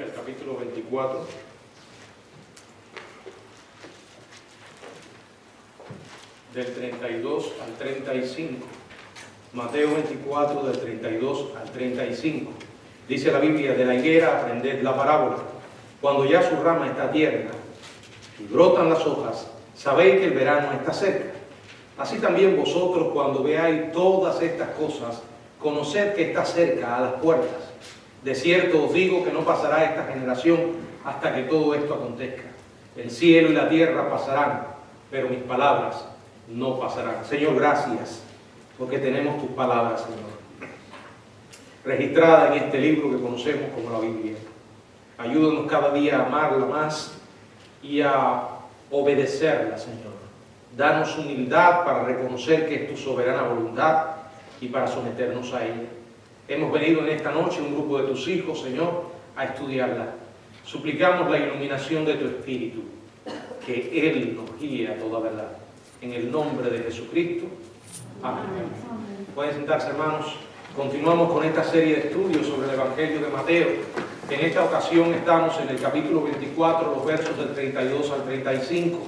el capítulo 24. Del 32 al 35. Mateo 24, del 32 al 35. Dice la Biblia: de la higuera aprended la parábola. Cuando ya su rama está tierna y brotan las hojas, sabéis que el verano está cerca. Así también vosotros, cuando veáis todas estas cosas, conoced que está cerca, a las puertas. De cierto os digo que no pasará esta generación hasta que todo esto acontezca. El cielo y la tierra pasarán, pero mis palabras no pasarán. Señor, gracias porque tenemos tus palabras, Señor, registradas en este libro que conocemos como la Biblia. Ayúdanos cada día a amarla más y a obedecerla, Señor. Danos humildad para reconocer que es tu soberana voluntad y para someternos a ella. Hemos venido en esta noche un grupo de tus hijos, Señor, a estudiarla. Suplicamos la iluminación de tu Espíritu, que Él nos guíe a toda verdad. En el nombre de Jesucristo. Amén. Pueden sentarse, hermanos. Continuamos con esta serie de estudios sobre el Evangelio de Mateo. En esta ocasión estamos en el capítulo 24, los versos del 32 al 35.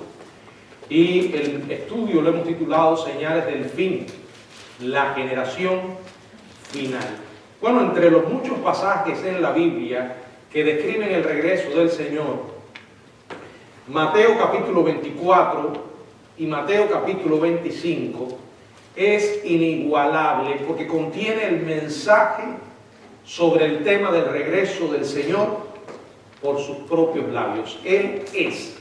Y el estudio lo hemos titulado Señales del Fin, la generación final. Bueno, entre los muchos pasajes en la Biblia que describen el regreso del Señor, Mateo capítulo 24 y Mateo capítulo 25 es inigualable porque contiene el mensaje sobre el tema del regreso del Señor por sus propios labios. Él es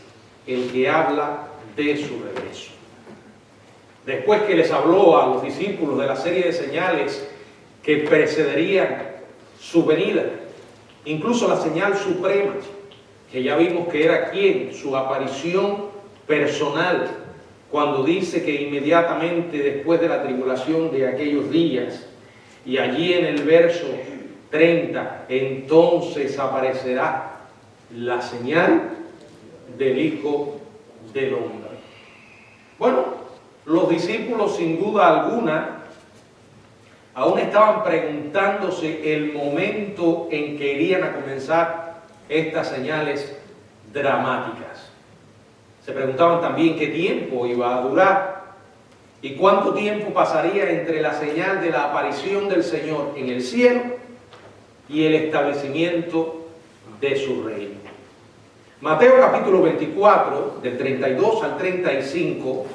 el que habla de su regreso. Después que les habló a los discípulos de la serie de señales que precederían su venida, incluso la señal suprema, que ya vimos que era ¿quién? Su aparición personal, cuando dice que inmediatamente después de la tribulación de aquellos días, y allí en el verso 30, entonces aparecerá la señal del Hijo del Hombre. Bueno, los discípulos sin duda alguna aún estaban preguntándose el momento en que irían a comenzar estas señales dramáticas. Se preguntaban también qué tiempo iba a durar y cuánto tiempo pasaría entre la señal de la aparición del Señor en el cielo y el establecimiento de su reino. Mateo capítulo 24, del 32 al 35,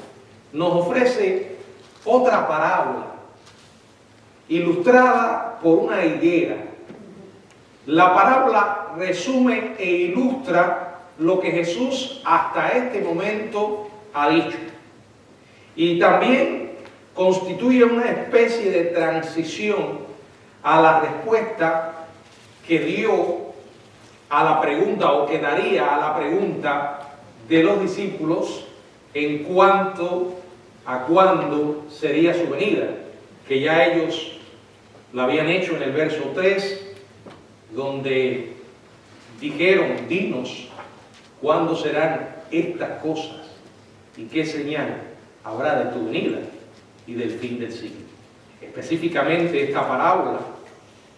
nos ofrece otra parábola ilustrada por una higuera. La parábola resume e ilustra lo que Jesús hasta este momento ha dicho. Y también constituye una especie de transición a la respuesta que dio a la pregunta, o que daría a la pregunta de los discípulos en cuanto a cuándo sería su venida, que ya ellos la habían hecho en el verso 3, donde dijeron: dinos cuándo serán estas cosas y qué señal habrá de tu venida y del fin del siglo. Específicamente esta parábola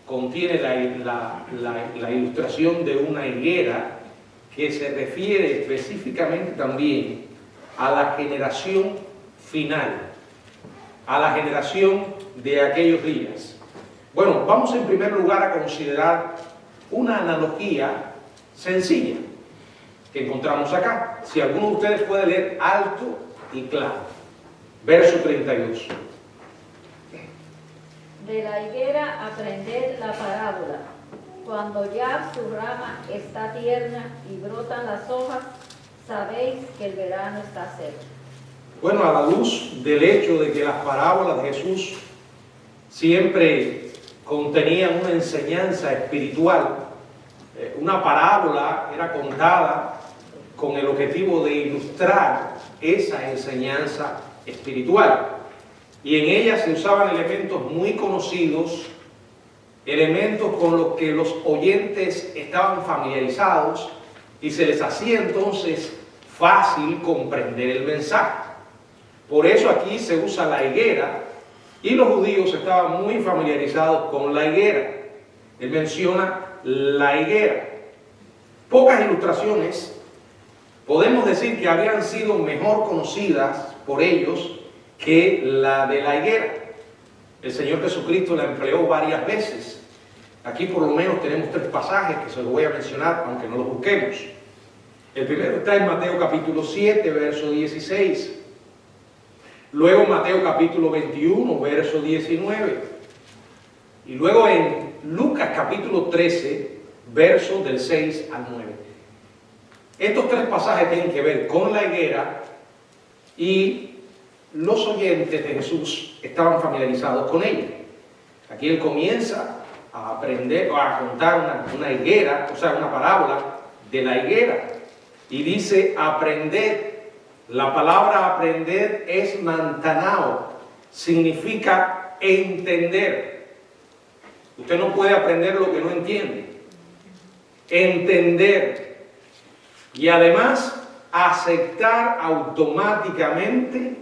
contiene la ilustración de una higuera que se refiere específicamente también a la generación final, a la generación de aquellos días. Bueno, vamos en primer lugar a considerar una analogía sencilla que encontramos acá. Si alguno de ustedes puede leer alto y claro. Verso 32. De la higuera aprended la parábola. Cuando ya su rama está tierna y brotan las hojas, sabéis que el verano está cerca. Bueno, a la luz del hecho de que las parábolas de Jesús siempre contenían una enseñanza espiritual, una parábola era contada con el objetivo de ilustrar esa enseñanza espiritual. Y en ella se usaban elementos muy conocidos, elementos con los que los oyentes estaban familiarizados y se les hacía entonces fácil comprender el mensaje. Por eso aquí se usa la higuera y los judíos estaban muy familiarizados con la higuera. Él menciona la higuera. pocas ilustraciones, podemos decir que habían sido mejor conocidas por ellos que la de la higuera. El Señor Jesucristo la empleó varias veces. Aquí por lo menos tenemos 3 pasajes que se los voy a mencionar, aunque no los busquemos. El primero está en Mateo capítulo 7, verso 16. Luego Mateo capítulo 21, verso 19. Y luego en Lucas capítulo 13, versos del 6 al 9. Estos 3 pasajes tienen que ver con la higuera y los oyentes de Jesús estaban familiarizados con ella. Aquí él comienza a aprender, a contar una higuera, o sea, una parábola de la higuera. Y dice, aprended. La palabra aprender es mantanao, significa entender. Usted no puede aprender lo que no entiende. Entender. Y además, aceptar automáticamente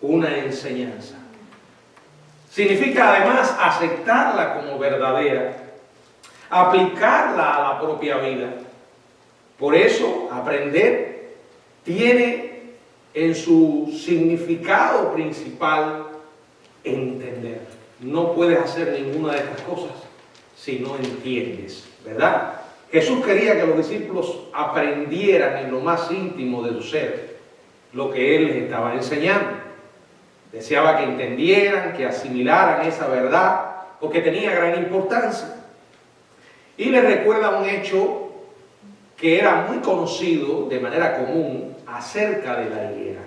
una enseñanza. Significa además aceptarla como verdadera, aplicarla a la propia vida. Por eso, aprender tiene en su significado principal entender. No puedes hacer ninguna de estas cosas si no entiendes, ¿verdad? Jesús quería que los discípulos aprendieran en lo más íntimo de su ser lo que Él les estaba enseñando. Deseaba que entendieran, que asimilaran esa verdad, porque tenía gran importancia. Y les recuerda un hecho que era muy conocido de manera común acerca de la higuera.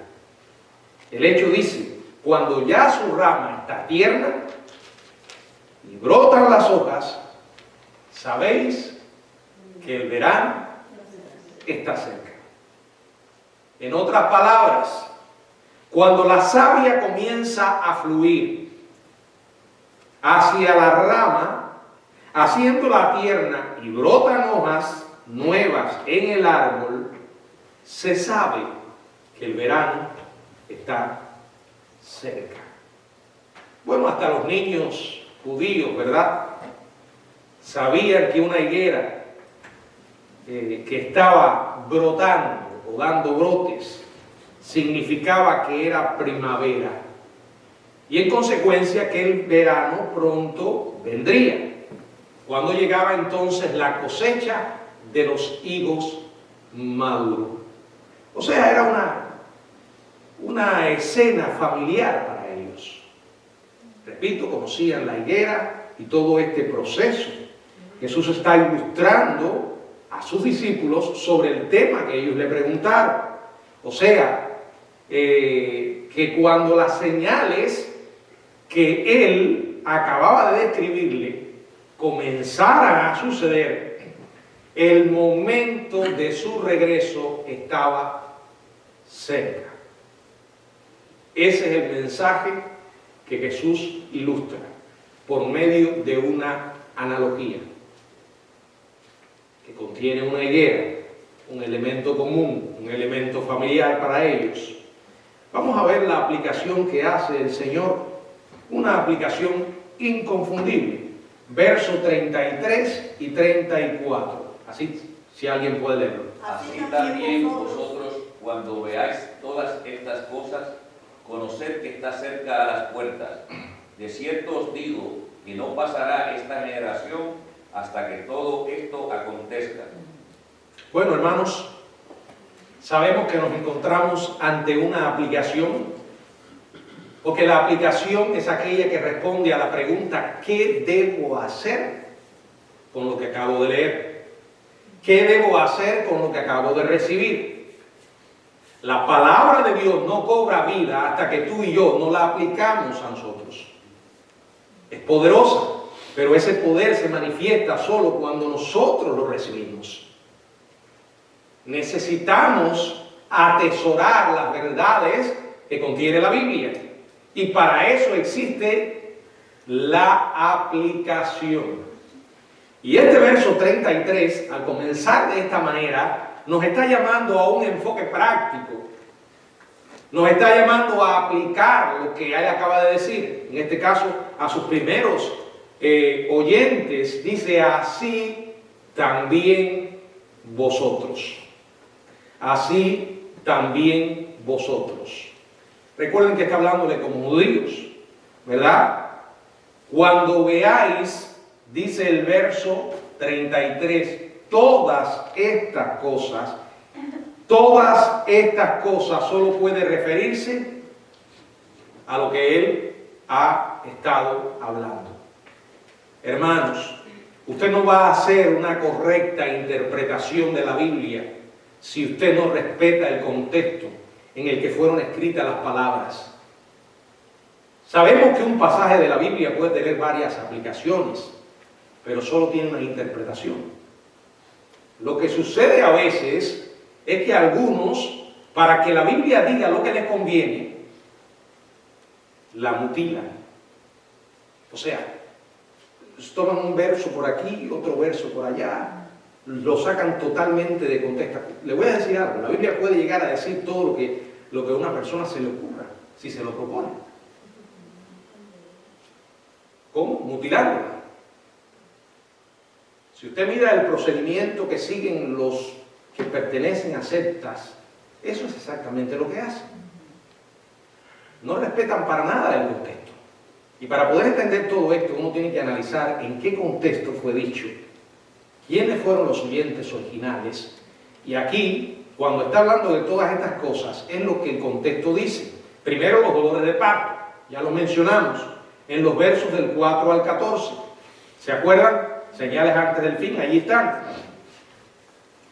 El hecho dice, cuando ya su rama está tierna y brotan las hojas, sabéis que el verano está cerca. En otras palabras, cuando la savia comienza a fluir hacia la rama, haciéndola tierna y brotan hojas nuevas en el árbol, se sabe que el verano está cerca. Bueno, hasta los niños judíos, ¿verdad?, sabían que una higuera que estaba brotando o dando brotes significaba que era primavera y en consecuencia que el verano pronto vendría, cuando llegaba entonces la cosecha de los higos maduros. O sea, era una escena familiar para ellos. Repito, conocían la higuera y todo este proceso. Jesús está ilustrando a sus discípulos sobre el tema que ellos le preguntaron. O sea, que cuando las señales que él acababa de describirle comenzaran a suceder, el momento de su regreso estaba cerca. Ese es el mensaje que Jesús ilustra por medio de una analogía que contiene una higuera, un elemento común, un elemento familiar para ellos. Vamos a ver la aplicación que hace el Señor, una aplicación inconfundible. Versos 33 y 34. Así, si alguien puede leerlo. Así también vosotros, cuando veáis todas estas cosas, conoced que está cerca a las puertas. De cierto os digo que no pasará esta generación hasta que todo esto acontezca. Bueno, hermanos, sabemos que nos encontramos ante una aplicación, porque la aplicación es aquella que responde a la pregunta ¿qué debo hacer con lo que acabo de leer? ¿Qué debo hacer con lo que acabo de recibir? La palabra de Dios no cobra vida hasta que tú y yo no la aplicamos a nosotros. Es poderosa, pero ese poder se manifiesta solo cuando nosotros lo recibimos. Necesitamos atesorar las verdades que contiene la Biblia. Y para eso existe la aplicación. Y este verso 33, al comenzar de esta manera, nos está llamando a un enfoque práctico. Nos está llamando a aplicar lo que él acaba de decir. En este caso, a sus primeros oyentes, dice así también vosotros. Así también vosotros. Recuerden que está hablándole como judíos, ¿verdad? Cuando veáis, dice el verso 33, todas estas cosas solo puede referirse a lo que él ha estado hablando. Hermanos, usted no va a hacer una correcta interpretación de la Biblia si usted no respeta el contexto en el que fueron escritas las palabras. Sabemos que un pasaje de la Biblia puede tener varias aplicaciones, pero solo tiene una interpretación. Lo que sucede a veces es que algunos, para que la Biblia diga lo que les conviene, la mutilan. O sea, toman un verso por aquí, otro verso por allá, lo sacan totalmente de contexto. Le voy a decir algo, la Biblia puede llegar a decir todo lo que a una persona se le ocurra, si se lo propone. ¿Cómo? Mutilándola. Si usted mira el procedimiento que siguen los que pertenecen a sectas, eso es exactamente lo que hacen. No respetan para nada el contexto. Y para poder entender todo esto, uno tiene que analizar en qué contexto fue dicho, quiénes fueron los oyentes originales. Y aquí, cuando está hablando de todas estas cosas, es lo que el contexto dice. Primero, los dolores de parto, ya lo mencionamos, en los versos del 4 al 14. ¿Se acuerdan? Señales antes del fin, allí están.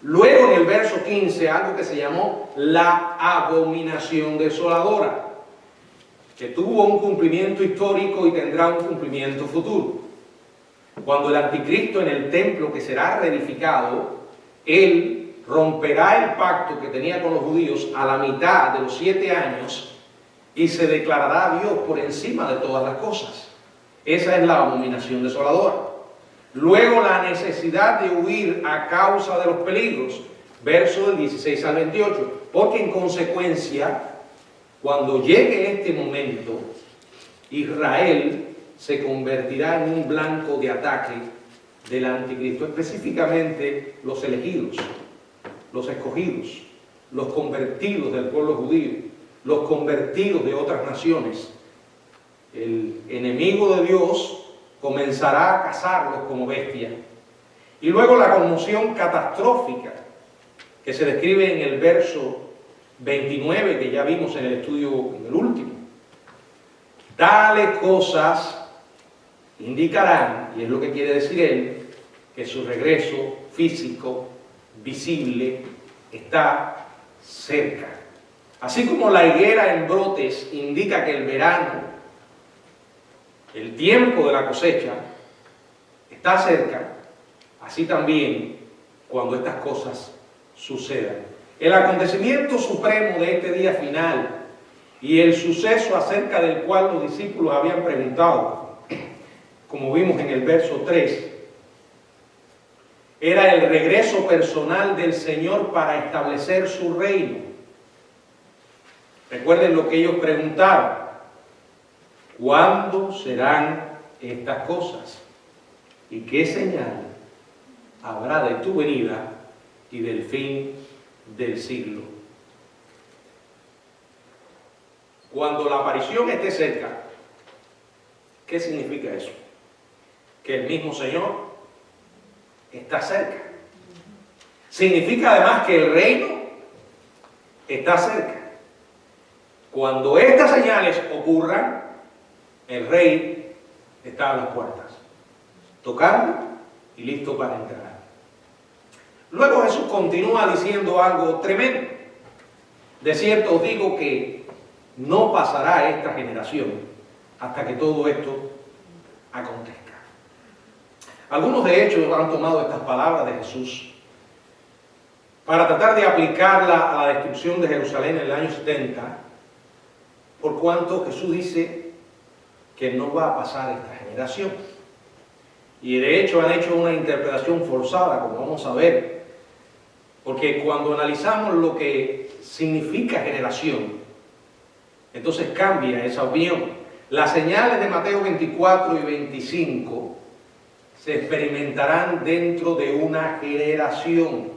Luego en el verso 15, algo que se llamó la abominación desoladora, que tuvo un cumplimiento histórico y tendrá un cumplimiento futuro. Cuando el anticristo en el templo que será reedificado, él romperá el pacto que tenía con los judíos a la mitad de los 7 años y se declarará Dios por encima de todas las cosas. Esa es la abominación desoladora. Luego la necesidad de huir a causa de los peligros, versos del 16 al 28, porque en consecuencia, cuando llegue este momento, Israel se convertirá en un blanco de ataque del anticristo, específicamente los elegidos, los escogidos, los convertidos del pueblo judío, los convertidos de otras naciones. El enemigo de Dios comenzará a cazarlos como bestias. Y luego la conmoción catastrófica que se describe en el verso 29, que ya vimos en el estudio, en el último. Tales cosas indicarán, y es lo que quiere decir él, que su regreso físico, visible, está cerca. Así como la higuera en brotes indica que el verano, el tiempo de la cosecha, está cerca, así también cuando estas cosas sucedan. El acontecimiento supremo de este día final y el suceso acerca del cual los discípulos habían preguntado, como vimos en el verso 3, era el regreso personal del Señor para establecer su reino. Recuerden lo que ellos preguntaron: ¿cuándo serán estas cosas? ¿Y qué señal habrá de tu venida y del fin del siglo? Cuando la aparición esté cerca, ¿qué significa eso? Que el mismo Señor está cerca. Significa además que el reino está cerca. Cuando estas señales ocurran, el rey está a las puertas, tocando y listo para entrar. Luego Jesús continúa diciendo algo tremendo. De cierto os digo que no pasará esta generación hasta que todo esto acontezca. Algunos de hecho han tomado estas palabras de Jesús para tratar de aplicarla a la destrucción de Jerusalén en el año 70, por cuanto Jesús dice que no va a pasar esta generación. Y de hecho han hecho una interpretación forzada, como vamos a ver, porque cuando analizamos lo que significa generación, entonces cambia esa opinión. Las señales de Mateo 24 y 25 se experimentarán dentro de una generación.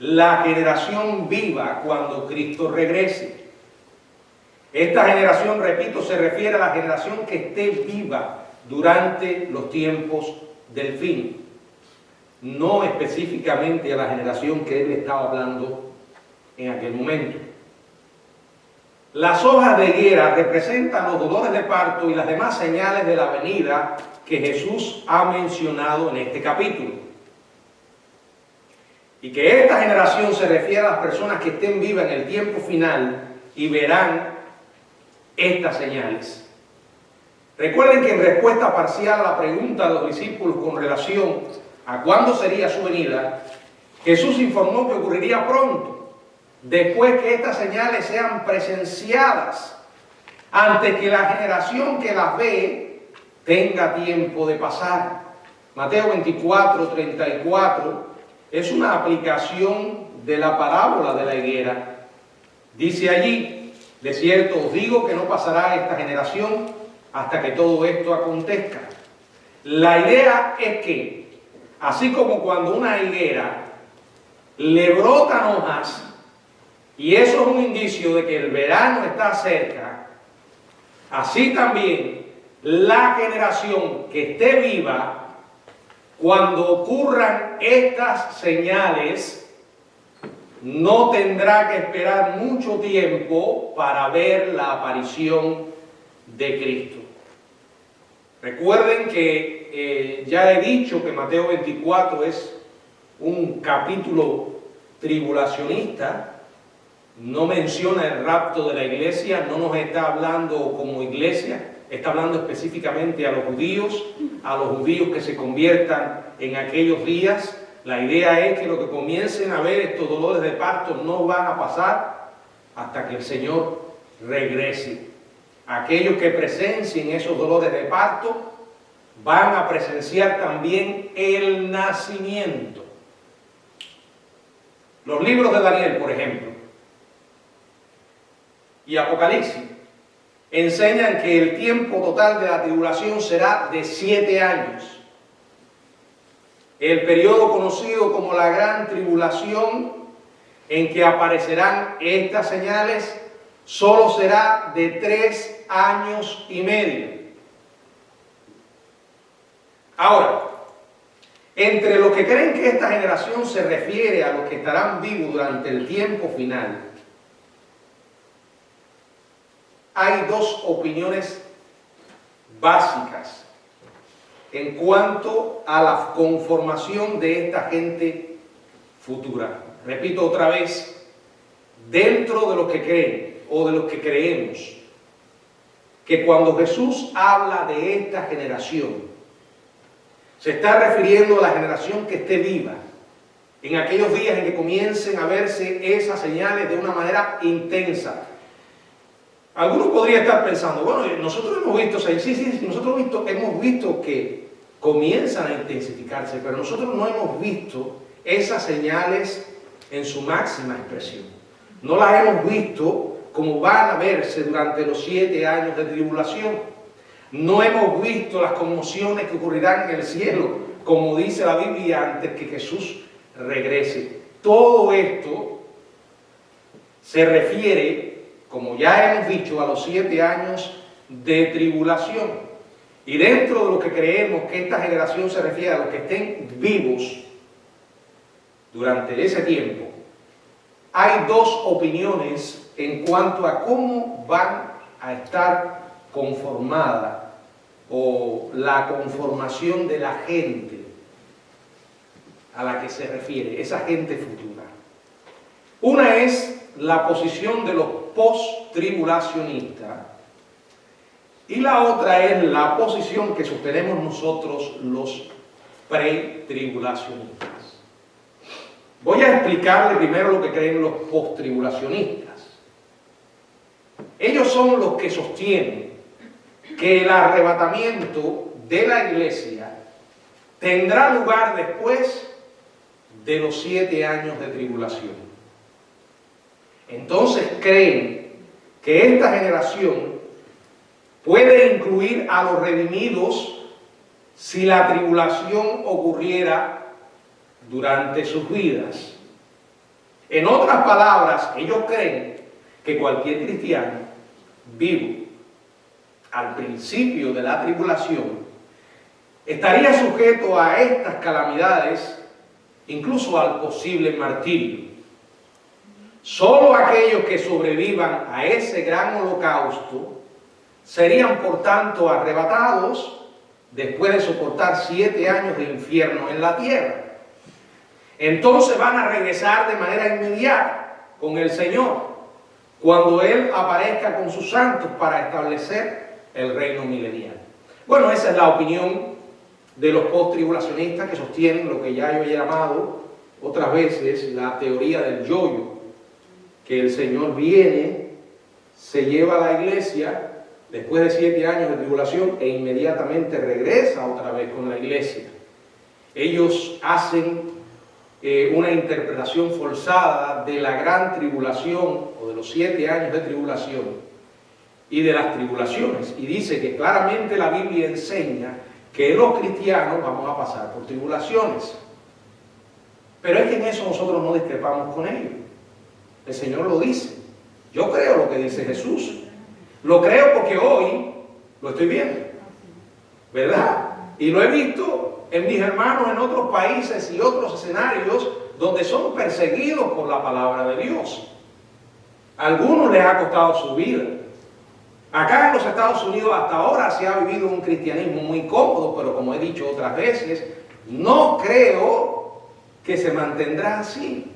la generación viva cuando Cristo regrese. Esta generación, repito, se refiere a la generación que esté viva durante los tiempos del fin, no específicamente a la generación que él estaba hablando en aquel momento. Las hojas de higuera representan los dolores de parto y las demás señales de la venida que Jesús ha mencionado en este capítulo. Y que esta generación se refiere a las personas que estén vivas en el tiempo final y verán estas señales. Recuerden que en respuesta parcial a la pregunta de los discípulos con relación a cuándo sería su venida, Jesús informó que ocurriría pronto, después que estas señales sean presenciadas, antes que la generación que las ve tenga tiempo de pasar. Mateo 24, 34 es una aplicación de la parábola de la higuera. Dice allí: de cierto os digo que no pasará esta generación hasta que todo esto acontezca. La idea es que, así como cuando una higuera le brotan hojas, y eso es un indicio de que el verano está cerca, así también la generación que esté viva, cuando ocurran estas señales, no tendrá que esperar mucho tiempo para ver la aparición de Cristo. Recuerden que ya he dicho que Mateo 24 es un capítulo tribulacionista. No menciona el rapto de la iglesia, no nos está hablando como iglesia, está hablando específicamente a los judíos que se conviertan en aquellos días. La idea es que lo que comiencen a ver estos dolores de parto no van a pasar hasta que el Señor regrese. Aquellos que presencien esos dolores de parto van a presenciar también el nacimiento. Los libros de Daniel, por ejemplo, y Apocalipsis enseñan que el tiempo total de la tribulación será de 7 años. El periodo conocido como la gran tribulación, en que aparecerán estas señales, solo será de 3 años y medio. Ahora, entre los que creen que esta generación se refiere a los que estarán vivos durante el tiempo final, hay dos opiniones básicas en cuanto a la conformación de esta gente futura. Repito otra vez, dentro de los que creen o de los que creemos que cuando Jesús habla de esta generación, se está refiriendo a la generación que esté viva en aquellos días en que comiencen a verse esas señales de una manera intensa. Algunos podrían estar pensando, bueno, nosotros hemos visto, nosotros hemos visto que comienzan a intensificarse, pero nosotros no hemos visto esas señales en su máxima expresión. No las hemos visto como van a verse durante los 7 años de tribulación. No hemos visto las conmociones que ocurrirán en el cielo, como dice la Biblia, antes que Jesús regrese. Todo esto se refiere, como ya hemos dicho, a los 7 años de tribulación. Y dentro de lo que creemos que esta generación se refiere a los que estén vivos durante ese tiempo, hay dos opiniones en cuanto a cómo van a estar conformada o la conformación de la gente a la que se refiere, esa gente futura. Una es la posición de los post-tribulacionistas y la otra es la posición que sostenemos nosotros los pre-tribulacionistas. Voy a explicarle primero lo que creen los post-tribulacionistas. Ellos son los que sostienen que el arrebatamiento de la iglesia tendrá lugar después de los 7 años de tribulación. Entonces creen que esta generación puede incluir a los redimidos si la tribulación ocurriera durante sus vidas. En otras palabras, ellos creen que cualquier cristiano vivo al principio de la tribulación estaría sujeto a estas calamidades, incluso al posible martirio. Solo aquellos que sobrevivan a ese gran holocausto serían, por tanto, arrebatados después de soportar 7 años de infierno en la tierra. Entonces van a regresar de manera inmediata con el Señor, cuando Él aparezca con sus santos para establecer el reino milenial. Bueno, esa es la opinión de los post-tribulacionistas, que sostienen lo que ya yo he llamado otras veces la teoría del yo-yo, que el Señor viene, se lleva a la iglesia después de 7 años de tribulación e inmediatamente regresa otra vez con la iglesia. Ellos hacen una interpretación forzada de la gran tribulación o de los 7 años de tribulación y de las tribulaciones, y dice que claramente la Biblia enseña que los cristianos vamos a pasar por tribulaciones. Pero es que en eso nosotros no discrepamos con ellos. El Señor lo dice. Yo creo lo que dice Jesús. Lo creo porque hoy lo estoy viendo, ¿verdad? Y lo he visto en mis hermanos en otros países y otros escenarios donde son perseguidos por la palabra de Dios. A algunos les ha costado su vida. Acá en los Estados Unidos hasta ahora se ha vivido un cristianismo muy cómodo, pero como he dicho otras veces, no creo que se mantendrá así.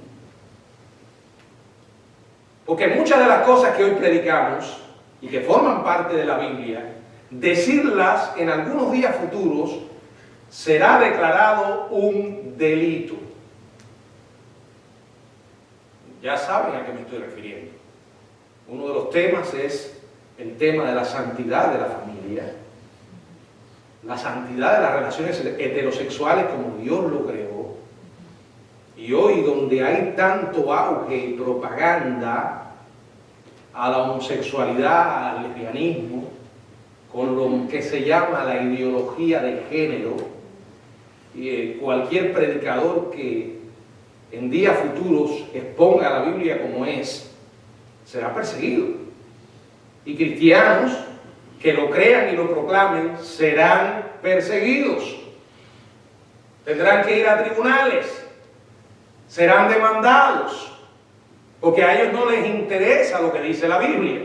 Porque muchas de las cosas que hoy predicamos y que forman parte de la Biblia, decirlas en algunos días futuros será declarado un delito. Ya saben a qué me estoy refiriendo. Uno de los temas es el tema de la santidad de la familia, la santidad de las relaciones heterosexuales como Dios lo creó. Y hoy, donde hay tanto auge y propaganda a la homosexualidad, al lesbianismo, con lo que se llama la ideología de género, cualquier predicador que en días futuros exponga la Biblia como es, será perseguido. Y cristianos que lo crean y lo proclamen serán perseguidos. Tendrán que ir a tribunales, serán demandados, porque a ellos no les interesa lo que dice la Biblia.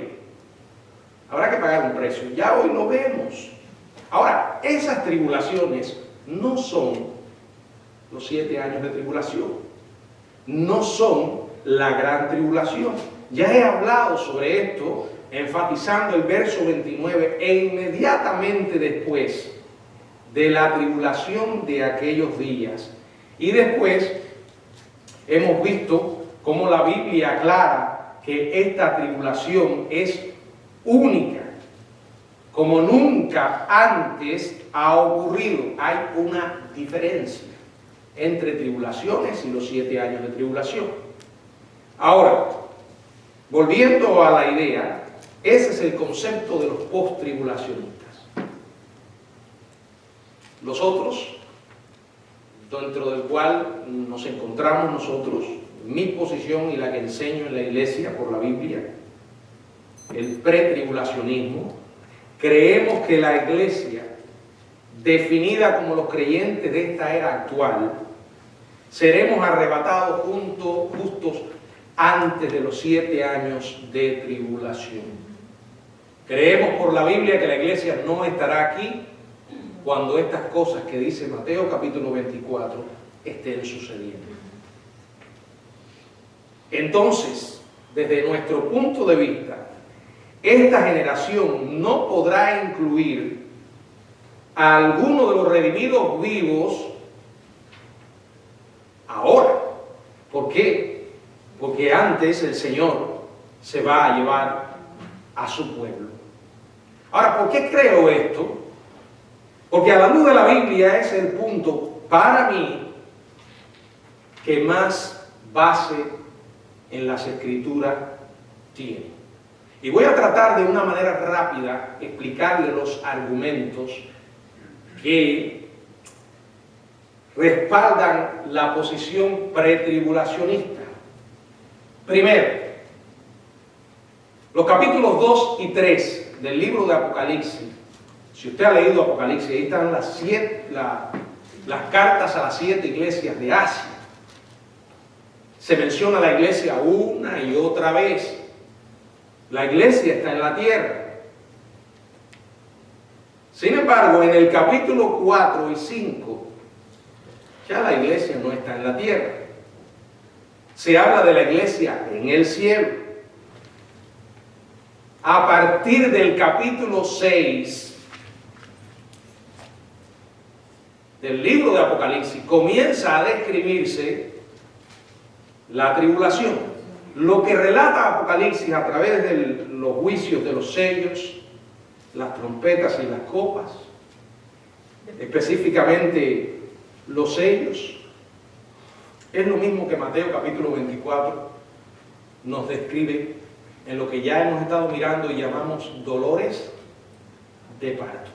Habrá que pagar un precio. Ya hoy lo vemos. Ahora, esas tribulaciones no son los 7 años de tribulación. No son la gran tribulación. Ya he hablado sobre esto, enfatizando el verso 29, e inmediatamente después de la tribulación de aquellos días. Y después hemos visto cómo la Biblia aclara que esta tribulación es única, como nunca antes ha ocurrido. Hay una diferencia entre tribulaciones y los 7 años de tribulación. Ahora, volviendo a la idea, ese es el concepto de los post-tribulacionistas. Los otros, dentro del cual nos encontramos nosotros, mi posición y la que enseño en la iglesia por la Biblia, el pretribulacionismo, creemos que la iglesia, definida como los creyentes de esta era actual, seremos arrebatados justos antes de los 7 años de tribulación. Creemos por la Biblia que la iglesia no estará aquí cuando estas cosas que dice Mateo capítulo 24 estén sucediendo. Entonces, desde nuestro punto de vista, esta generación no podrá incluir a alguno de los redimidos vivos ahora. ¿Por qué? Porque antes el Señor se va a llevar a su pueblo. Ahora, ¿por qué creo esto? Porque a la luz de la Biblia es el punto, para mí, que más base en las Escrituras tiene. Y voy a tratar de una manera rápida explicarle los argumentos que respaldan la posición pretribulacionista. Primero, los capítulos 2 y 3 del libro de Apocalipsis. Si usted ha leído Apocalipsis, ahí están las cartas a las 7 iglesias de Asia. Se menciona la iglesia una y otra vez. La iglesia está en la tierra. Sin embargo, en el capítulo 4 y 5, ya la iglesia no está en la tierra. Se habla de la iglesia en el cielo. A partir del capítulo 6 del libro de Apocalipsis comienza a describirse la tribulación. Lo que relata Apocalipsis a través de los juicios de los sellos, las trompetas y las copas, específicamente los sellos, es lo mismo que Mateo capítulo 24 nos describe en lo que ya hemos estado mirando y llamamos dolores de parto.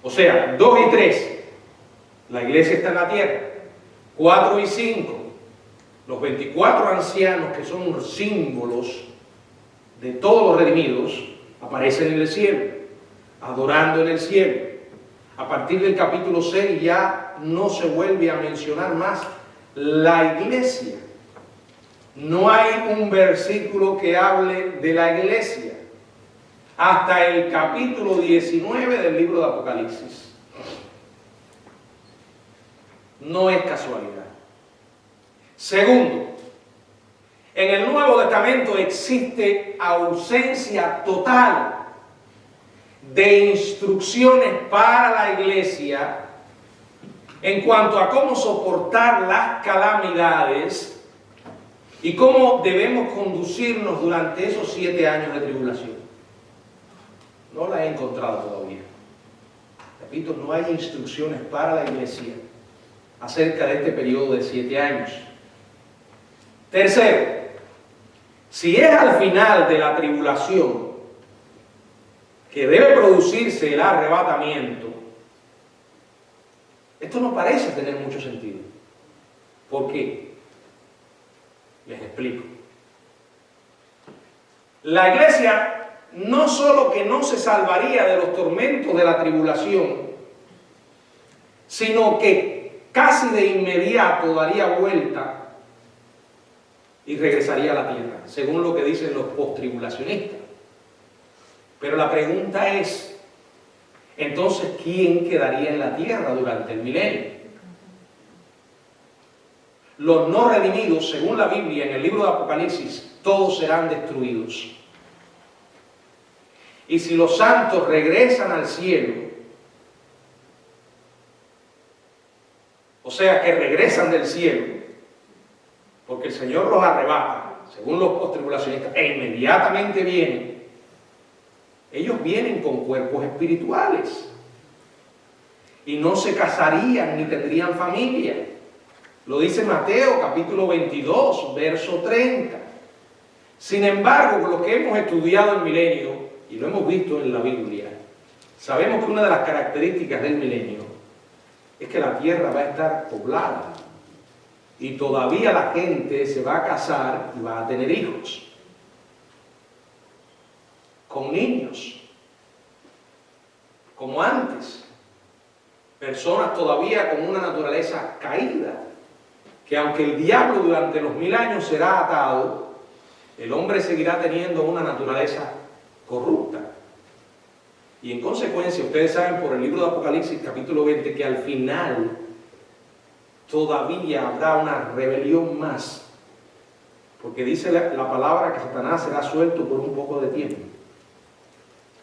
O sea, 2 y 3, la iglesia está en la tierra. 4 y 5, los 24 ancianos que son símbolos de todos los redimidos, aparecen en el cielo, adorando en el cielo. A partir del capítulo 6 ya no se vuelve a mencionar más la iglesia. No hay un versículo que hable de la iglesia hasta el capítulo 19 del libro de Apocalipsis. No es casualidad. Segundo, en el Nuevo Testamento existe ausencia total de instrucciones para la iglesia en cuanto a cómo soportar las calamidades y cómo debemos conducirnos durante esos 7 años de tribulación. No la he encontrado todavía. Repito, no hay instrucciones para la iglesia acerca de este periodo de 7 años. Tercero, si es al final de la tribulación que debe producirse el arrebatamiento, esto no parece tener mucho sentido. ¿Por qué? Les explico. La iglesia no solo que no se salvaría de los tormentos de la tribulación, sino que casi de inmediato daría vuelta y regresaría a la tierra, según lo que dicen los postribulacionistas. Pero la pregunta es, entonces, ¿quién quedaría en la tierra durante el milenio? Los no redimidos, según la Biblia, en el libro de Apocalipsis, todos serán destruidos. Y si los santos regresan al cielo, o sea que regresan del cielo, porque el Señor los arrebata, según los postribulacionistas, e inmediatamente vienen, ellos vienen con cuerpos espirituales y no se casarían ni tendrían familia. Lo dice Mateo capítulo 22, verso 30. Sin embargo, por lo que hemos estudiado el milenio, y lo hemos visto en la Biblia, sabemos que una de las características del milenio es que la tierra va a estar poblada y todavía la gente se va a casar y va a tener hijos con niños, como antes, personas todavía con una naturaleza caída, que aunque el diablo durante los 1000 años será atado, el hombre seguirá teniendo una naturaleza corrupta. Y en consecuencia, ustedes saben por el libro de Apocalipsis capítulo 20 que al final todavía habrá una rebelión más, porque dice la palabra que Satanás será suelto por un poco de tiempo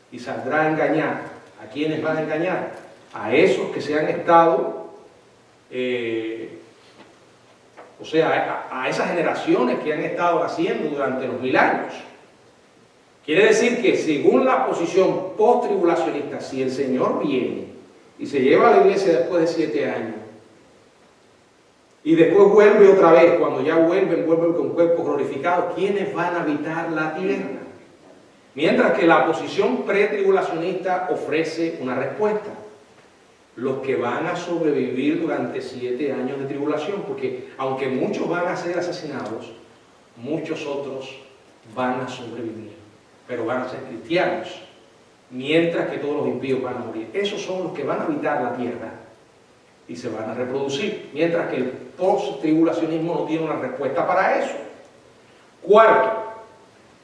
y saldrá a engañar. ¿A quiénes van a engañar? A esos que se han estado, o sea, a esas generaciones que han estado haciendo durante los 1000 años. Quiere decir que según la posición post-tribulacionista, si el Señor viene y se lleva a la iglesia después de 7 años, y después vuelve otra vez, cuando ya vuelven con cuerpos glorificados, ¿quiénes van a habitar la tierra? Mientras que la posición pretribulacionista ofrece una respuesta. Los que van a sobrevivir durante 7 años de tribulación, porque aunque muchos van a ser asesinados, muchos otros van a sobrevivir, pero van a ser cristianos, mientras que todos los impíos van a morir. Esos son los que van a habitar la tierra y se van a reproducir, mientras que el post-tribulacionismo no tiene una respuesta para eso. Cuarto,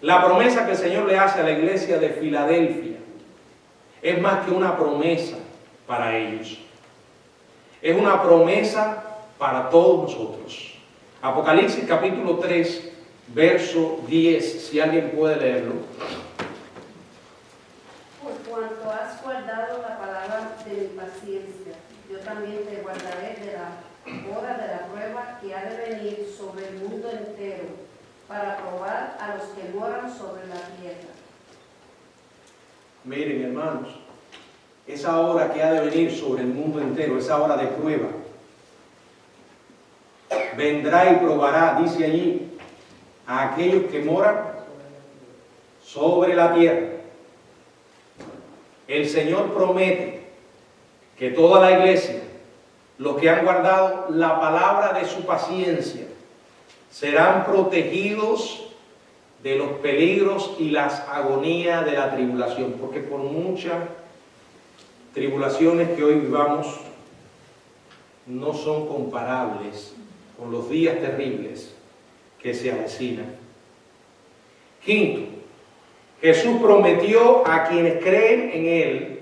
la promesa que el Señor le hace a la iglesia de Filadelfia es más que una promesa para ellos. Es una promesa para todos nosotros. Apocalipsis capítulo 3, verso 10, si alguien puede leerlo. Por cuanto has guardado la palabra de mi paciencia, yo también te guardaré de la hora de la prueba que ha de venir sobre el mundo entero, para probar a los que moran sobre la tierra. Miren, hermanos, esa hora que ha de venir sobre el mundo entero, esa hora de prueba, vendrá y probará, dice allí, a aquellos que moran sobre la tierra. El Señor promete que toda la iglesia, los que han guardado la palabra de su paciencia, serán protegidos de los peligros y las agonías de la tribulación, porque por muchas tribulaciones que hoy vivamos, no son comparables con los días terribles que se avecinan. Quinto, Jesús prometió a quienes creen en Él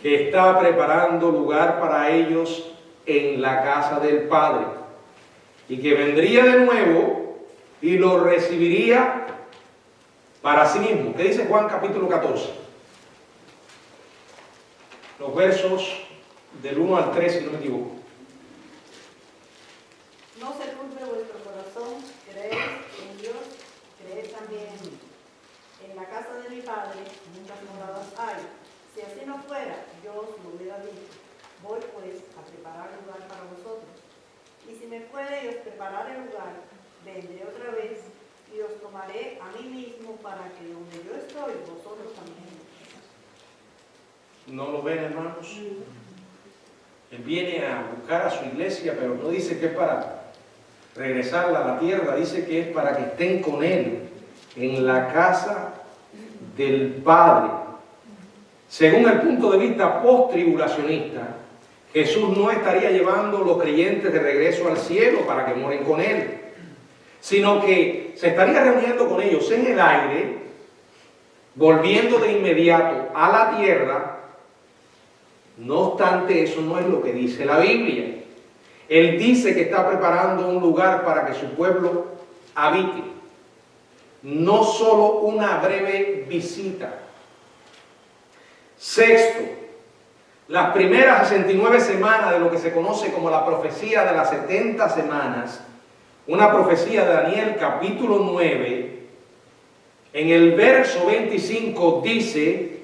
que está preparando lugar para ellos en la casa del Padre y que vendría de nuevo y lo recibiría para sí mismo. ¿Qué dice Juan capítulo 14? Los versos del 1 al 3, si no me equivoco. No se turbe vuestro corazón, creed en Dios, creed también en mí. En la casa de mi Padre muchas moradas hay. Si así no fuera, yo os lo hubiera dicho. Voy pues a preparar lugar para vosotros. Y si me fuere y os preparare lugar, vendré otra vez y os tomaré a mí mismo, para que donde yo estoy, vosotros también. ¿No lo ven, hermanos? Él viene a buscar a su iglesia, pero no dice que es para regresarla a la tierra, dice que es para que estén con Él en la casa del Padre. Según el punto de vista post-tribulacionista, Jesús no estaría llevando a los creyentes de regreso al cielo para que moren con Él, sino que se estaría reuniendo con ellos en el aire, volviendo de inmediato a la tierra. No obstante, eso no es lo que dice la Biblia. Él dice que está preparando un lugar para que su pueblo habite. No solo una breve visita. Sexto, las primeras 69 semanas de lo que se conoce como la profecía de las 70 semanas, una profecía de Daniel capítulo 9, en el verso 25 dice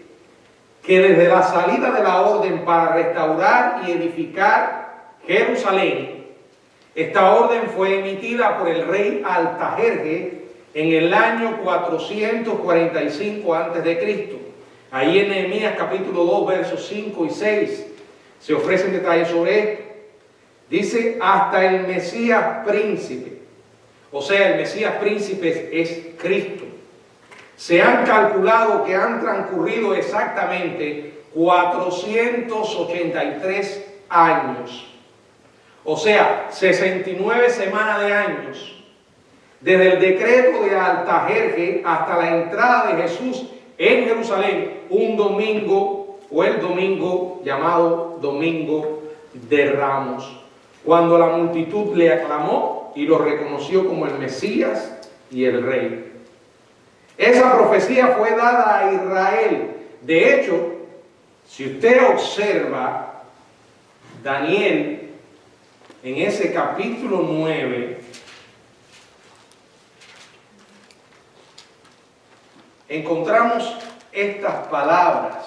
que desde la salida de la orden para restaurar y edificar Jerusalén, esta orden fue emitida por el rey Artajerjes en el año 445 a.C. Ahí en Nehemías capítulo 2, versos 5 y 6 se ofrecen detalles sobre esto. Dice, hasta el Mesías príncipe, o sea, el Mesías príncipe es Cristo. Se han calculado que han transcurrido exactamente 483 años. O sea, 69 semanas de años. Desde el decreto de Artajerjes hasta la entrada de Jesús en Jerusalén, un domingo, o el domingo llamado Domingo de Ramos, cuando la multitud le aclamó y lo reconoció como el Mesías y el Rey. Esa profecía fue dada a Israel. De hecho, si usted observa Daniel en ese capítulo 9, encontramos estas palabras.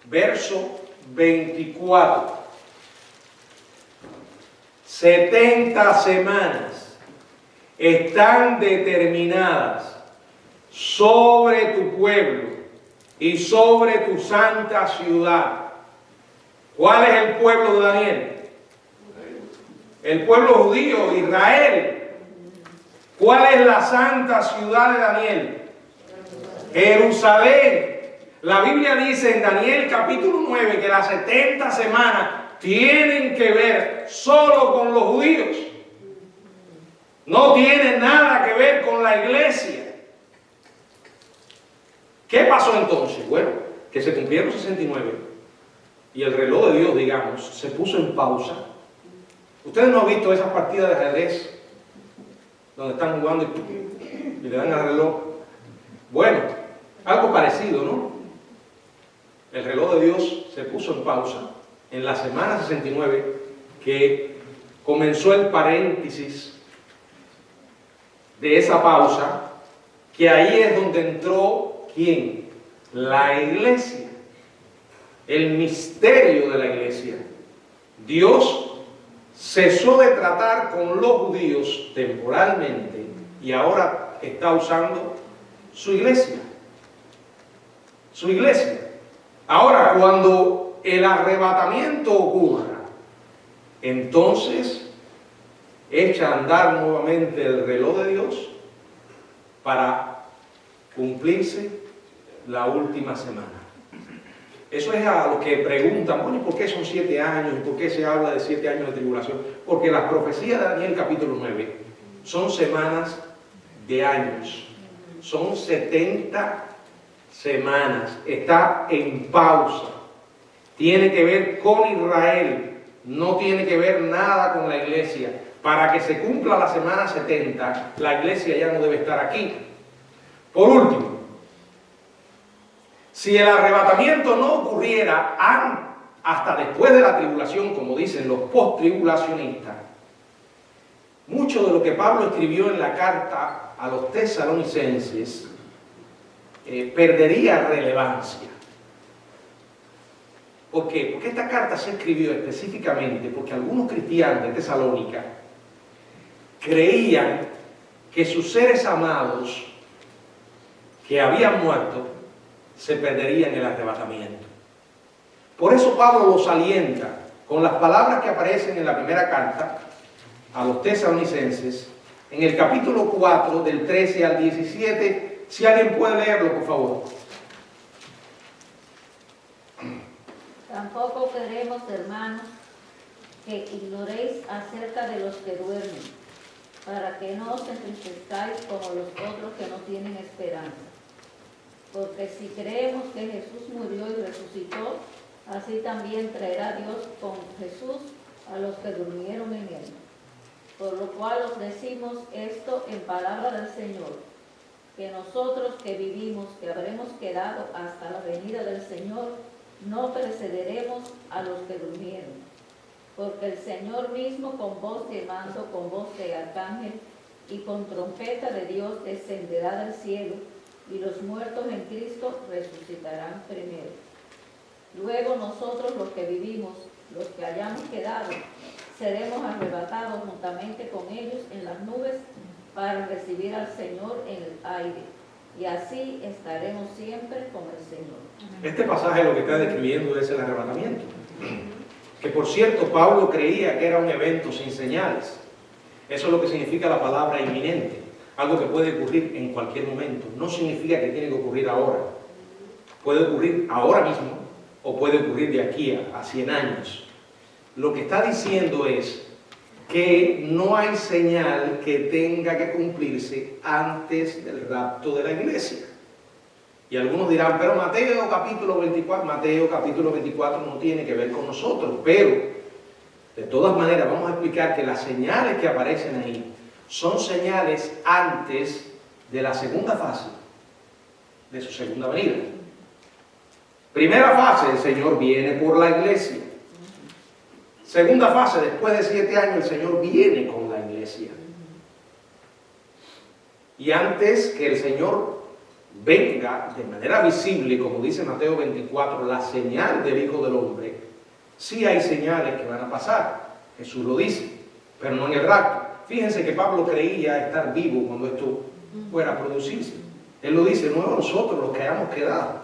Verso 24. 70 semanas están determinadas sobre tu pueblo y sobre tu santa ciudad, ¿Cuál es el pueblo de Daniel? El pueblo judío, Israel. ¿Cuál es la santa ciudad de Daniel? Jerusalén. La Biblia dice en Daniel capítulo 9 que las 70 semanas tienen que ver solo con los judíos. No tiene nada que ver con la iglesia. ¿Qué pasó entonces? Bueno, que se cumplieron 69 y el reloj de Dios, digamos, se puso en pausa. Ustedes no han visto esas partidas de ajedrez donde están jugando y le dan al reloj. Bueno, algo parecido, ¿no? El reloj de Dios se puso en pausa en la semana 69, que comenzó el paréntesis de esa pausa, que ahí es donde entró ¿quién? La iglesia, el misterio de la iglesia. Dios cesó de tratar con los judíos temporalmente y ahora está usando su iglesia. Su iglesia. Ahora, cuando el arrebatamiento ocurra, entonces echa a andar nuevamente el reloj de Dios para cumplirse la última semana. Eso es a los que preguntan, bueno, ¿y por qué son 7 años? ¿Y por qué se habla de 7 años de tribulación? Porque las profecías de Daniel capítulo 9 son semanas de años. Son 70 semanas. Está en pausa. Tiene que ver con Israel. No tiene que ver nada con la iglesia. Para que se cumpla la semana 70, la iglesia ya no debe estar aquí. Por último, si el arrebatamiento no ocurriera hasta después de la tribulación, como dicen los post-tribulacionistas, mucho de lo que Pablo escribió en la carta a los tesalonicenses perdería relevancia. ¿Por qué? Porque esta carta se escribió específicamente porque algunos cristianos de Tesalónica creían que sus seres amados que habían muerto se perdería en el arrebatamiento. Por eso Pablo los alienta con las palabras que aparecen en la primera carta a los tesalonicenses, en el capítulo 4, del 13 al 17. Si alguien puede leerlo, por favor. Tampoco queremos, hermanos, que ignoréis acerca de los que duermen, para que no os entristezcáis como los otros que no tienen esperanza. Porque si creemos que Jesús murió y resucitó, así también traerá Dios con Jesús a los que durmieron en él. Por lo cual os decimos esto en palabra del Señor, que nosotros que vivimos, que habremos quedado hasta la venida del Señor, no precederemos a los que durmieron. Porque el Señor mismo, con voz de mando, con voz de arcángel y con trompeta de Dios, descenderá del cielo, y los muertos en Cristo resucitarán primero. Luego nosotros, los que vivimos, los que hayamos quedado, seremos arrebatados juntamente con ellos en las nubes para recibir al Señor en el aire. Y así estaremos siempre con el Señor. Este pasaje lo que está describiendo es el arrebatamiento. Que por cierto, Pablo creía que era un evento sin señales. Eso es lo que significa la palabra inminente. Algo que puede ocurrir en cualquier momento. No significa que tiene que ocurrir ahora. Puede ocurrir ahora mismo o puede ocurrir de aquí a 100 años. Lo que está diciendo es que no hay señal que tenga que cumplirse antes del rapto de la iglesia. Y algunos dirán, pero Mateo capítulo 24 no tiene que ver con nosotros. Pero, de todas maneras, vamos a explicar que las señales que aparecen ahí son señales antes de la segunda fase de su segunda venida. Primera fase, el Señor viene por la iglesia. Segunda fase, después de 7 años, el Señor viene con la iglesia. Y antes que el Señor venga de manera visible, como dice Mateo 24, la señal del Hijo del Hombre, sí hay señales que van a pasar. Jesús lo dice, pero no en el rapto. Fíjense que Pablo creía estar vivo cuando esto fuera a producirse. Él lo dice, no nosotros los que hayamos quedado.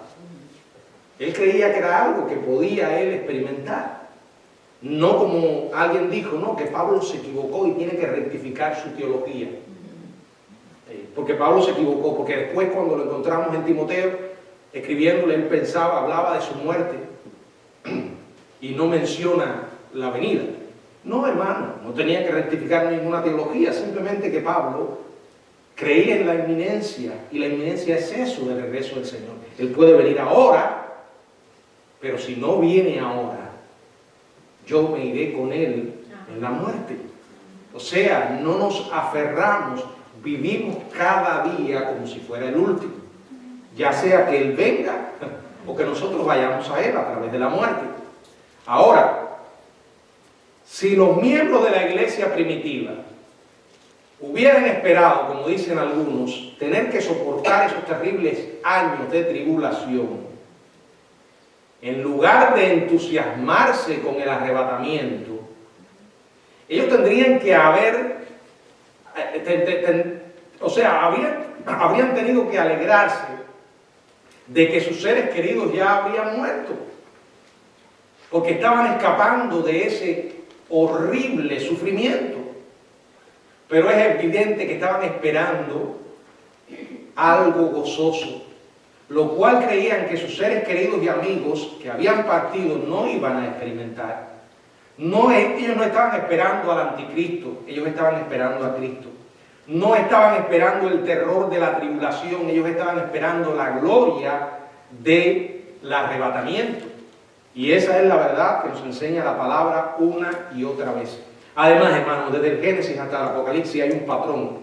Él creía que era algo que podía él experimentar. No como alguien dijo, no, que Pablo se equivocó y tiene que rectificar su teología. Porque Pablo se equivocó, porque después cuando lo encontramos en Timoteo, escribiéndole, él pensaba, hablaba de su muerte y no menciona la venida. No, hermano, no tenía que rectificar ninguna teología, simplemente que Pablo creía en la inminencia, y la inminencia es eso del regreso del Señor. Él puede venir ahora, pero si no viene ahora, yo me iré con Él en la muerte. O sea, no nos aferramos, vivimos cada día como si fuera el último. Ya sea que Él venga o que nosotros vayamos a Él a través de la muerte. Ahora, si los miembros de la iglesia primitiva hubieran esperado, como dicen algunos, tener que soportar esos terribles años de tribulación, en lugar de entusiasmarse con el arrebatamiento, ellos tendrían que habrían tenido que alegrarse de que sus seres queridos ya habrían muerto, porque estaban escapando de ese horrible sufrimiento. Pero es evidente que estaban esperando algo gozoso, lo cual creían que sus seres queridos y amigos que habían partido no iban a experimentar. Ellos no estaban esperando al anticristo, ellos estaban esperando a Cristo. No estaban esperando el terror de la tribulación, ellos estaban esperando la gloria del arrebatamiento. Y esa es la verdad que nos enseña la palabra una y otra vez. Además, hermanos, desde el Génesis hasta el Apocalipsis hay un patrón.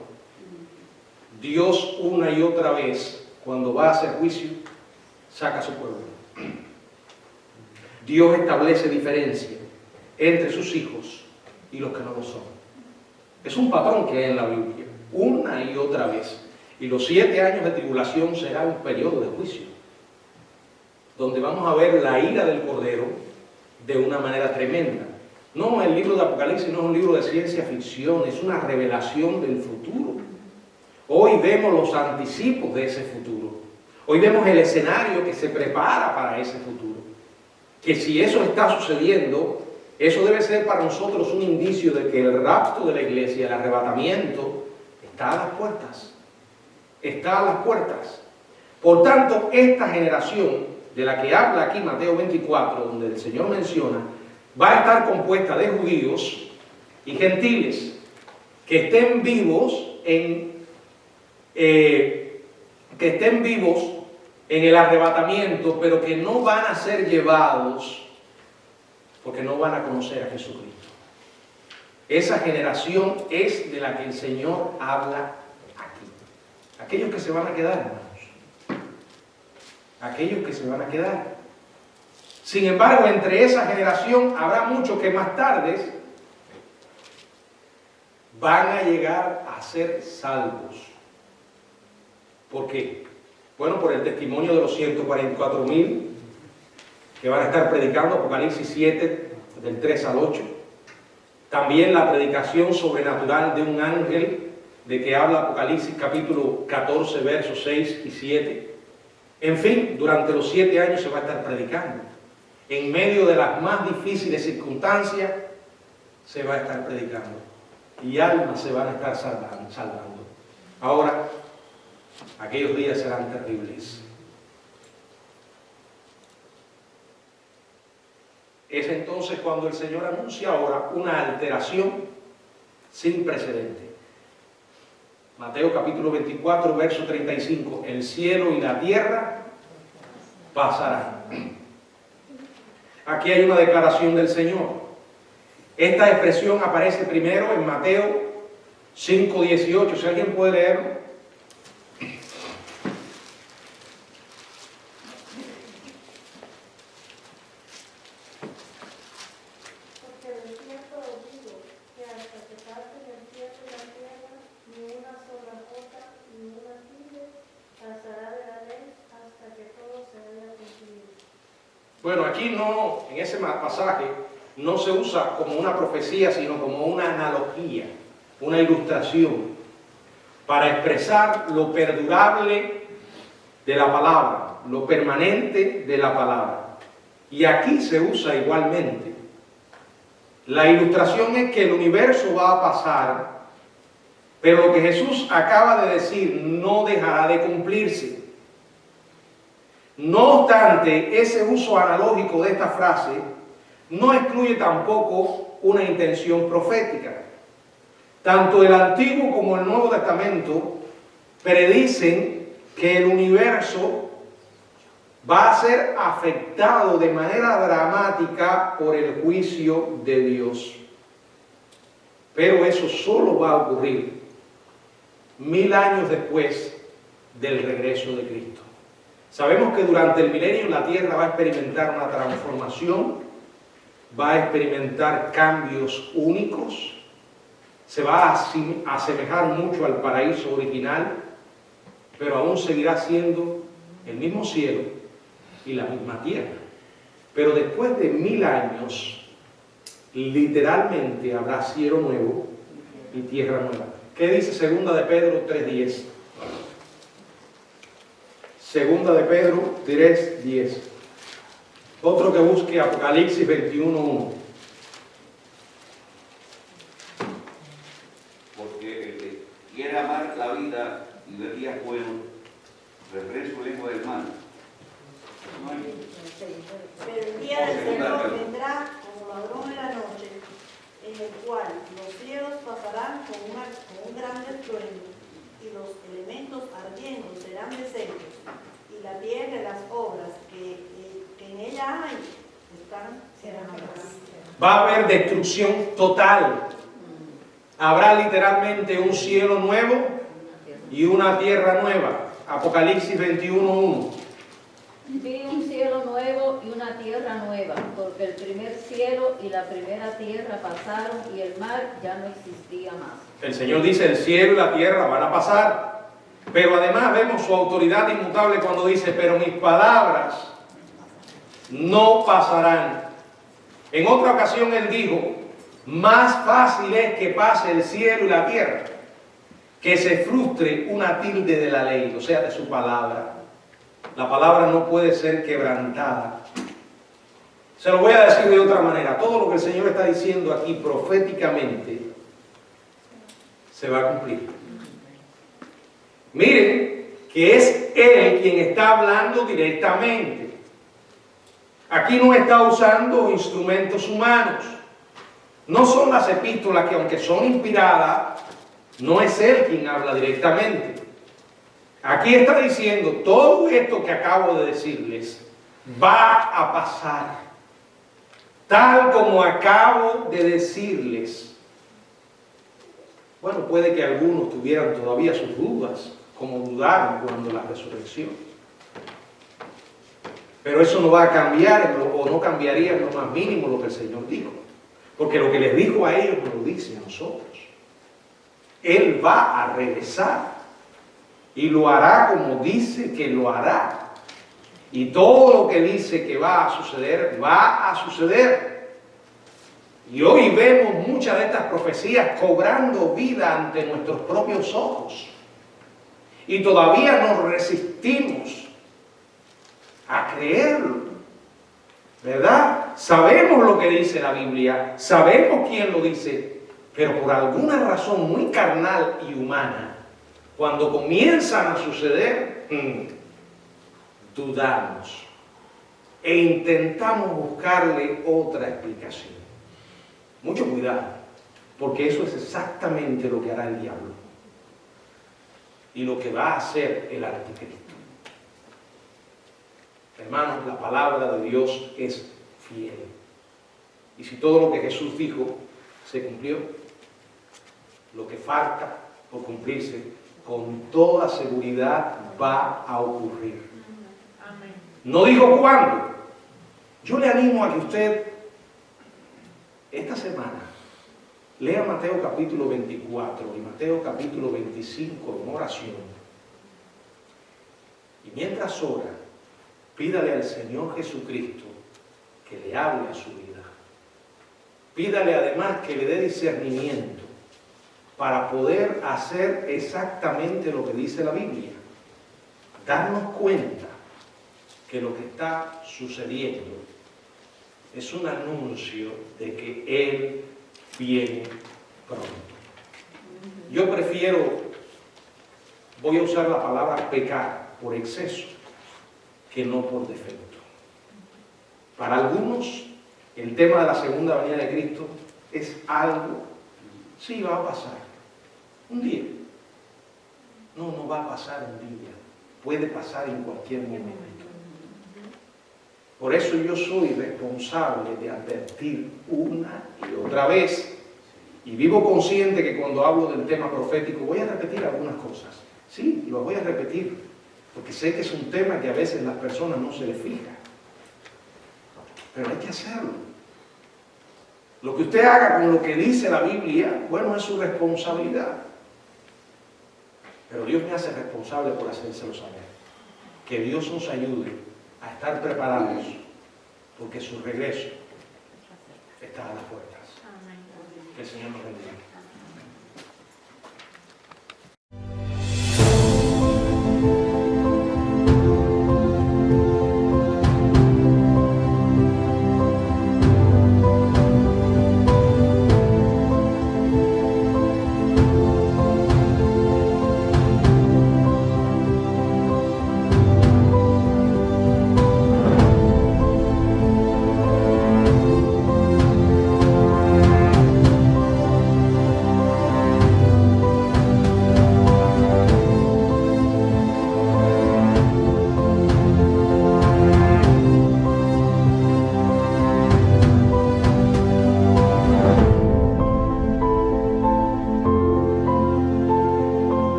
Dios una y otra vez, cuando va a hacer juicio, saca a su pueblo. Dios establece diferencia entre sus hijos y los que no lo son. Es un patrón que hay en la Biblia, una y otra vez. Y los 7 años de tribulación será un periodo de juicio, donde vamos a ver la ira del Cordero de una manera tremenda. No, el libro de Apocalipsis no es un libro de ciencia ficción, es una revelación del futuro. Hoy vemos los anticipos de ese futuro. Hoy vemos el escenario que se prepara para ese futuro. Que si eso está sucediendo, eso debe ser para nosotros un indicio de que el rapto de la iglesia, el arrebatamiento, está a las puertas. Está a las puertas. Por tanto, esta generación de la que habla aquí Mateo 24, donde el Señor menciona, va a estar compuesta de judíos y gentiles que estén vivos en el arrebatamiento, pero que no van a ser llevados porque no van a conocer a Jesucristo. Esa generación es de la que el Señor habla aquí. Aquellos que se van a quedar, hermanos. Aquellos que se van a quedar. Sin embargo, entre esa generación habrá muchos que más tarde van a llegar a ser salvos. ¿Por qué? Bueno, por el testimonio de los 144,000 que van a estar predicando Apocalipsis 7, del 3 al 8. También la predicación sobrenatural de un ángel de que habla Apocalipsis capítulo 14, versos 6 y 7. En fin, durante los 7 años se va a estar predicando. En medio de las más difíciles circunstancias se va a estar predicando. Y almas se van a estar salvando. Ahora, aquellos días serán terribles. Es entonces cuando el Señor anuncia ahora una alteración sin precedente. Mateo capítulo 24, verso 35. El cielo y la tierra pasarán. Aquí hay una declaración del Señor. Esta expresión aparece primero en Mateo 5:18. Si alguien puede leerlo. Bueno, aquí no, en ese pasaje, no se usa como una profecía, sino como una analogía, una ilustración, para expresar lo perdurable de la palabra, lo permanente de la palabra. Y aquí se usa igualmente. La ilustración es que el universo va a pasar, pero lo que Jesús acaba de decir no dejará de cumplirse. No obstante, ese uso analógico de esta frase no excluye tampoco una intención profética. Tanto el Antiguo como el Nuevo Testamento predicen que el universo va a ser afectado de manera dramática por el juicio de Dios. Pero eso solo va a ocurrir 1000 años después del regreso de Cristo. Sabemos que durante el milenio la tierra va a experimentar una transformación, va a experimentar cambios únicos, se va a asemejar mucho al paraíso original, pero aún seguirá siendo el mismo cielo y la misma tierra. Pero después de 1000 años, literalmente habrá cielo nuevo y tierra nueva. ¿Qué dice segunda de Pedro 3:10? Segunda de Pedro 3:10. Otro que busque Apocalipsis 21:1. Porque el que quiere amar la vida y ver días buenos, refresco su lengua del mal. Pero el día del Señor vendrá como ladrón en la noche, en el cual los cielos pasarán con un gran estruendo, y los elementos ardiendo serán deshechos, y la tierra y las obras que en ella hay serán acabadas. Va a haber destrucción total. Habrá literalmente un cielo nuevo y una tierra nueva. Apocalipsis 21:1. Vi un cielo nuevo y una tierra nueva, porque el primer cielo y la primera tierra pasaron y el mar ya no existía más. El Señor dice, el cielo y la tierra van a pasar. Pero además vemos su autoridad inmutable cuando dice, pero mis palabras no pasarán. En otra ocasión Él dijo, más fácil es que pase el cielo y la tierra, que se frustre una tilde de la ley, o sea, de su palabra. La palabra no puede ser quebrantada. Se lo voy a decir de otra manera. Todo lo que el Señor está diciendo aquí proféticamente se va a cumplir. Miren que es Él quien está hablando directamente. Aquí no está usando instrumentos humanos. No son las epístolas que, aunque son inspiradas, no es Él quien habla directamente. Aquí está diciendo, todo esto que acabo de decirles va a pasar, tal como acabo de decirles. Bueno, puede que algunos tuvieran todavía sus dudas, como dudaron cuando la resurrección. Pero eso no va a cambiar, o no cambiaría en lo más mínimo lo que el Señor dijo. Porque lo que les dijo a ellos nos lo dice a nosotros. Él va a regresar. Y lo hará como dice que lo hará. Y todo lo que dice que va a suceder, va a suceder. Y hoy vemos muchas de estas profecías cobrando vida ante nuestros propios ojos. Y todavía nos resistimos a creerlo. ¿Verdad? Sabemos lo que dice la Biblia, sabemos quién lo dice, pero por alguna razón muy carnal y humana, cuando comienzan a suceder, dudamos e intentamos buscarle otra explicación. Mucho cuidado, porque eso es exactamente lo que hará el diablo y lo que va a hacer el anticristo. Hermanos, la palabra de Dios es fiel. Y si todo lo que Jesús dijo se cumplió, lo que falta por cumplirse, con toda seguridad va a ocurrir. No dijo cuándo. Yo le animo a que usted, esta semana, lea Mateo capítulo 24 y Mateo capítulo 25 en oración. Y mientras ora, pídale al Señor Jesucristo que le hable a su vida. Pídale además que le dé discernimiento para poder hacer exactamente lo que dice la Biblia. Darnos cuenta que lo que está sucediendo es un anuncio de que Él viene pronto. Yo prefiero, voy a usar la palabra pecar por exceso, que no por defecto. Para algunos, el tema de la segunda venida de Cristo es algo, sí va a pasar, un día. No va a pasar un día, puede pasar en cualquier momento. Por eso yo soy responsable de advertir una y otra vez. Y vivo consciente que cuando hablo del tema profético voy a repetir algunas cosas. Sí, lo voy a repetir, porque sé que es un tema que a veces las personas no se les fija. Pero hay que hacerlo. Lo que usted haga con lo que dice la Biblia, bueno, es su responsabilidad. Pero Dios me hace responsable por hacérselo saber. Que Dios nos ayude a estar preparados, porque su regreso está a las puertas. Que el Señor nos bendiga.